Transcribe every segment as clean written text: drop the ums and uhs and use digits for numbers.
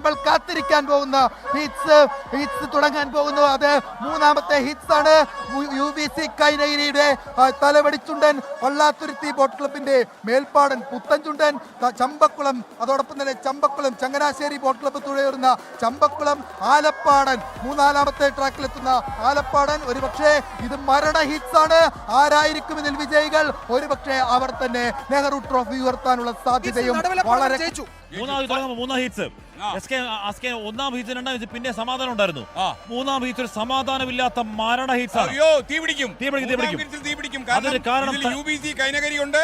നമ്മൾ കാത്തിരിക്കാൻ പോകുന്ന ഹിറ്റ്സ് തുടങ്ങാൻ പോകുന്നു. അത് മൂന്നാമത്തെ ഹിറ്റ്സ് ആണ്. UBC കൈനഗിരിയുടെ തലവടിച്ചുണ്ടൻ, പള്ളാത്തുരുത്തി ബോട്ട് ക്ലബിന്റെ മേൽപ്പാടൻ പുത്തൻചുണ്ടൻ, ചമ്പക്കുളം, അതോടൊപ്പം തന്നെ ചമ്പക്കുളം ചങ്ങനാശ്ശേരി ബോട്ട് ക്ലബ്ബ് തുഴയുന്ന ചമ്പക്കുളം, ആലപ്പാടൻ, മൂന്നാലാമത്തെ ട്രാക്കിലെത്തുന്ന ആലപ്പാടൻ. ഒരുപക്ഷെ ഇത് മരണ ഹിറ്റ്സ് ആണ്. ആരായിരിക്കും ഇതിൽ വിജയികൾ? ഒരുപക്ഷെ അവർ തന്നെ നെഹ്റു ട്രോഫി ഉയർത്താനുള്ള സാധ്യതയും വളരെ മൂന്നാം ഹിറ്റ്സ്. ഒന്നാം ഹിറ്റ്സ്, രണ്ടാം ഹിറ്റ്സ്, പിന്നെ സമാധാനം ഉണ്ടായിരുന്നു. മൂന്നാം ഹിറ്റ്സിൽ സമാധാനമില്ലാത്ത മരണ ഹിറ്റ്സ്. UBC കൈനഗരിയുണ്ട്,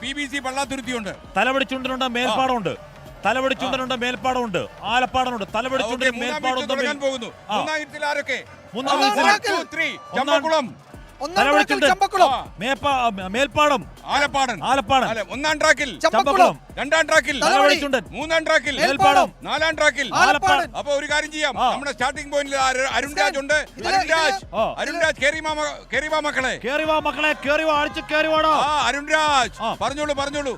PBC പള്ളാത്തുരുത്തിയുണ്ട്, തലവടിച്ചുണ്ടനുണ്ട്, മേൽപ്പാടമുണ്ട്, തലവടിച്ചുണ്ടനുണ്ട്, മേൽപ്പാടമുണ്ട്, ആലപ്പാടനുണ്ട്, തലവടിച്ചുണ്ടൻ, മേൽപ്പാടം പോകുന്നു. മൂന്നാം ഹിറ്റ്സിൽ ആരൊക്കെ? മൂന്നാം ഹിറ്റ്സിൽ ചമ്പക്കുളം, മേൽപ്പാടം, ആലപ്പാടൻ, ഒന്നാം ട്രാക്കിൽ ചമ്പക്കുളം, രണ്ടാം ട്രാക്കിൽ തലവടിച്ചുണ്ടൻ, മൂന്നാം ട്രാക്കിൽ മേൽപ്പാടം, നാലാം ട്രാക്കിൽ ആലപ്പാടൻ. അപ്പൊ ഒരു കാര്യം ചെയ്യാം, നമ്മുടെ സ്റ്റാർട്ടിംഗ് പോയിന്റിൽ അരുൺ രാജ് ഉണ്ട്. അരുൺ രാജ് കേറിവാ മക്കളെ, അരുൺ രാജ് പറഞ്ഞോളൂ.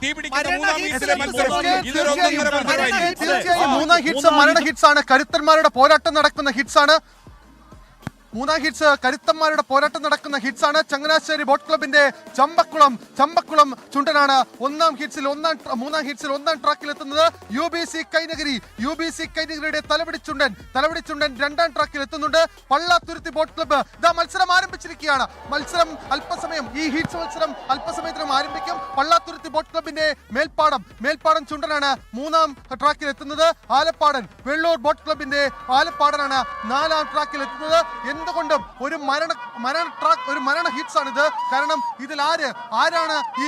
തീ പിടിക്കുന്ന മൂന്നാം ഹിറ്റ്സിലെ മത്സരം ഇതൊരു ഒന്നൊന്നര മത്സരമായിരിക്കും. മൂന്നാം ഹിറ്റ്സ് മരണ ഹിറ്റ്സ് ആണ്. കരുത്തന്മാരുടെ പോരാട്ടം നടക്കുന്ന ഹിറ്റ്സ് ആണ്. മൂന്നാം ഹിറ്റ്സ് കരുത്തന്മാരുടെ പോരാട്ടം നടക്കുന്ന ഹിറ്റ്സ് ആണ്. ചങ്ങനാശ്ശേരി ബോട്ട് ക്ലബിന്റെ ചമ്പക്കുളം ചുണ്ടനാണ് മൂന്നാം ഹിറ്റ്സിൽ ഒന്നാം ട്രാക്കിൽ എത്തുന്നത്. UBC കൈനഗരിയുടെ തലവടിച്ചുണ്ടൻ രണ്ടാം ട്രാക്കിൽ എത്തുന്നുണ്ട്. പള്ളാത്തുരുത്തി ബോട്ട് ക്ലബ്ബ് ഇതാ മത്സരം ആരംഭിച്ചിരിക്കുകയാണ്. ഈ ഹിറ്റ്സ് മത്സരം അല്പസമയത്തിനും ആരംഭിക്കും. പള്ളാത്തുരുത്തി ബോട്ട് ക്ലബിന്റെ മേൽപ്പാടം ചുണ്ടനാണ് മൂന്നാം ട്രാക്കിൽ എത്തുന്നത്. ആലപ്പാടൻ വെള്ളൂർ ബോട്ട് ക്ലബിന്റെ ആലപ്പാടനാണ് നാലാം ട്രാക്കിൽ എത്തുന്നത്. എന്തുകൊണ്ടും ഒരു മരണ ഹിറ്റ്സ് ആണിത്. കാരണം ഇതിൽ ആരാണ് ഈ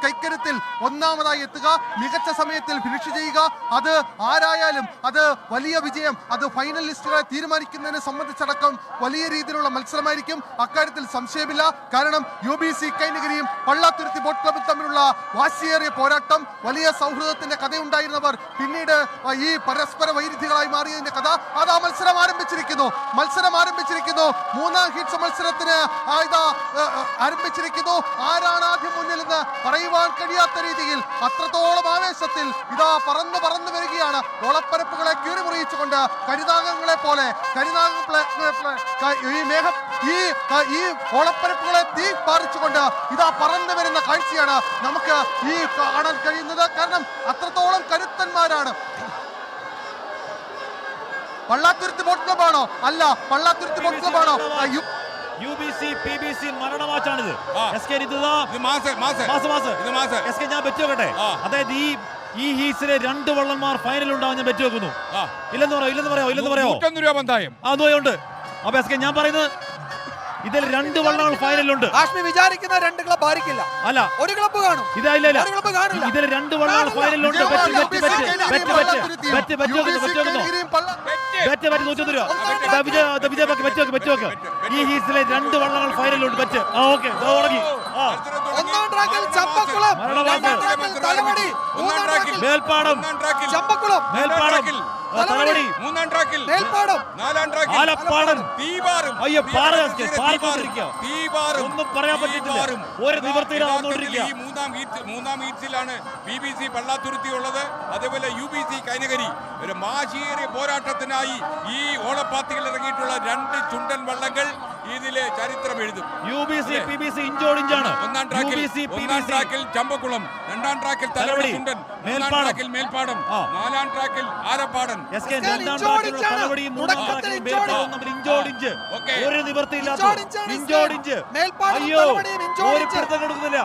കൈക്കരുത്തിൽ ഒന്നാമതായി എത്തുക, മികച്ച സമയത്തിൽ ഫിനിഷ് ചെയ്യുക, അത് ആരായാലും അത് വലിയ വിജയം, അത് ഫൈനലിസ്റ്റുകളെ തീരുമാനിക്കുന്നതിനെ സംബന്ധിച്ചടക്കം വലിയ രീതിയിലുള്ള മത്സരമായിരിക്കും. അക്കാര്യത്തിൽ സംശയമില്ല. കാരണം UBC കൈനഗരിയും പള്ളാത്തുരുത്തി ബോട്ട് ക്ലബും തമ്മിലുള്ള വാശിയേറിയ പോരാട്ടം, വലിയ സൗഹൃദത്തിന്റെ കഥയുണ്ടായിരുന്നവർ പിന്നീട് ഈ പരസ്പര വൈരുദ്ധ്യങ്ങളായി മാറിയതിന്റെ കഥ അതാ മത്സരം ആരംഭിച്ചിരിക്കുന്നു. മൂന്നാം ഹിറ്റ്സ് മത്സരത്തിന് ആരംഭിച്ചിരിക്കുന്നു. ആരാണ് ആദ്യം മുന്നിൽ നിന്ന് പറയുവാൻ കഴിയാത്ത രീതിയിൽ അത്രത്തോളം ആവേശത്തിൽ ഇതാ പറന്നു വരികയാണ്. ഓളപ്പരപ്പുകളെ കീറിമുറിയിച്ചുകൊണ്ട് ഈ ഓളപ്പരപ്പുകളെ തീ പാറിച്ചുകൊണ്ട് ഇതാ പറന്നു വരുന്ന കാഴ്ചയാണ് നമുക്ക് ഈ കാണാൻ കഴിയുന്നത്. കാരണം അത്രത്തോളം കരുത്തന്മാരാണ്. പള്ളാത്തുരുത്തി ബോട്ട് ക്ലബാണോ? അല്ല, പള്ളാത്തുരുത്തി ബോട്ട് ക്ലബാണോ? UBC PBC മരണമാച്ചാണിത്. ഞാൻ വെച്ചോക്കട്ടെ. അതായത് ഈ ഹീസിലെ 2 വള്ളന്മാർ ഫൈനൽ ഉണ്ടാവും ഞാൻ വെച്ചുവെക്കുന്നു. ഇല്ലെന്ന് പറയാമോ? അതുകൊണ്ട് അപ്പൊ ഞാൻ പറയുന്നത് ഇതിൽ 2 വള്ളങ്ങൾ ഫൈനലുണ്ട്. വിചാരിക്കുന്ന 2 ക്ലബ് ആയിരിക്കില്ല. അല്ല, ഒരു ക്ലബ് കാണും. ഇതിൽ 2 വള്ളങ്ങൾ ഫൈനലുണ്ട്. ഈ ഹീസിലെ 2 വള്ളങ്ങൾ ഫൈനലുണ്ട്. ഒന്നാം ട്രാക്കിൽ ചമ്പക്കുളം, മേൽപ്പാടം, തലവടി, മൂന്നാം ട്രാക്കിൽ മേൽപ്പാടം, നാലാം ട്രാക്കിൽ ആലപ്പാടൻ, ഒന്നും പറയാൻ പറ്റില്ല. ഒരു നിവർത്തിയിലാണ്. മൂന്നാം ഹീറ്റ്സിലാണ് PBC പള്ളാത്തുരുത്തി ഉള്ളത്. അതേപോലെ UBC കൈനഗരി. ഒരു മാശിയേറിയ പോരാട്ടത്തിനായി ഈ ഓളപ്പാത്തികൾ ഇറങ്ങിയിട്ടുള്ള 2 ചുണ്ടൻ വള്ളങ്ങൾ ഇതിലെ ചരിത്രം എഴുതും. UBC PBC ഇഞ്ചോടിഞ്ചാണ്. ഒന്നാം ട്രാക്കിൽ ചമ്പക്കുളം, രണ്ടാം ട്രാക്കിൽ തലവടി ചുണ്ടൻ, മൂന്നാം ട്രാക്കിൽ മേൽപ്പാടം, നാലാം ട്രാക്കിൽ ആലപ്പാടൻ. ഒരു നിവർത്തിയില്ലാത്ത ഇഞ്ചോടിഞ്ച്. അയ്യോ, ഒരു പിടുത്തം കൊടുക്കുന്നില്ല,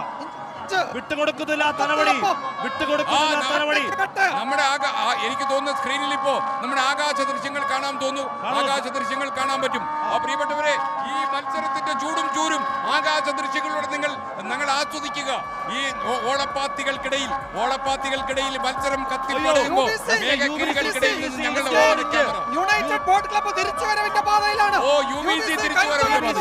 വിട്ടുകൊടുക്കുന്നില്ല തലവടി. നമ്മുടെ എനിക്ക് തോന്നുന്നു സ്ക്രീനിൽ ഇപ്പോ നമ്മുടെ ആകാശ ദൃശ്യങ്ങൾ കാണാൻ പറ്റും. പ്രിയപ്പെട്ടവരെ, ഈ മത്സരത്തിന്റെ ചൂരും ആകാശ ദൃശ്യങ്ങളിലൂടെ നിങ്ങൾ ആസ്വദിക്കുക. ഈ ഓളപ്പാത്തികൾക്കിടയിൽ മത്സരം കത്തിപ്പടയുമ്പോൾ യുണൈറ്റഡ് ബോട്ട് ക്ലബ്ബ് തിരിച്ചുവരവിന്റെ പാതയിലാണ്. UBC തിരിച്ചുവരവിന്റെ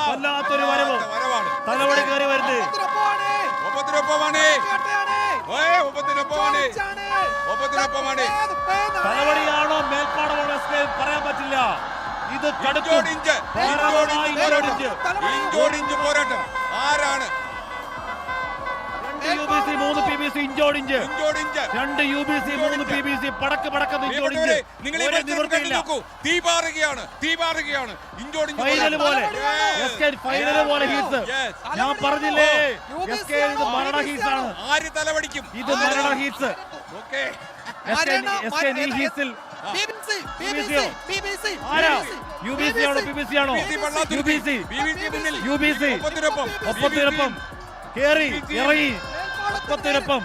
വല്ലാത്തൊരു വരവ് തലവടി കയറി വരുന്നത്. ഒപ്പത്തിനൊപ്പമാണ്. തലവടിയാണോ മേൽപ്പാടമാണോ എസ് പറയാൻ പറ്റില്ല. ഇത് കടുക്കും. ഇഞ്ചോടിഞ്ച് പോരാട്ടം. ആരാണ് UBC 3 PBC ഇഞ്ചോടിഞ്ച്. 2 UBC 3 PBC പടക്ക് പടക്കുന്ന ഇഞ്ചോടിഞ്ച്. നോക്കൂ, തീ പാറുകയാണ്. ഫൈനൽ പോലെ ഫൈനൽ പോലെ ഹീറ്റ്സ്. ഞാൻ പറഞ്ഞില്ലേ SK ഇത് മരണ ഹീറ്റ്സ് ആണ്. ആര് തലവടിക്കും? ഇത് മരണ ഹീറ്റ്സ്. SK ഈ ഹീറ്റ്സിൽ ആരാ? UBC ആണോ PBC ആണോ? UBC ഒപ്പത്തിനൊപ്പം കേറി ഇറങ്ങി. ഒപ്പത്തിനൊപ്പം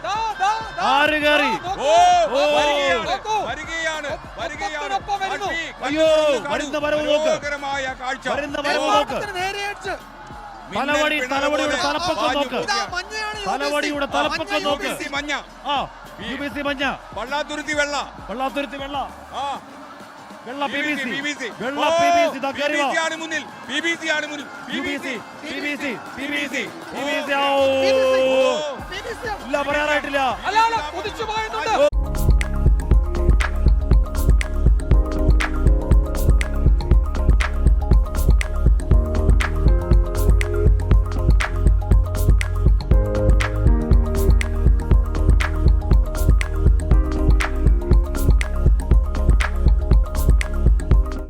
ആര് കയറി? അയ്യോ വരുന്ന വരവ് നോക്ക്. തലവടിയുടെ തലപ്പൊക്കം നോക്ക്. തലവടിയുടെ തലപ്പൊക്കം നോക്ക്. UBC മഞ്ഞ. പള്ളാത്തുരുത്തി വെള്ള. വെള്ള PBC ഇതാ കയറി വാ. BBC ആണ് മുന്നിൽ. ഇല്ല പറയാനായിട്ടില്ല.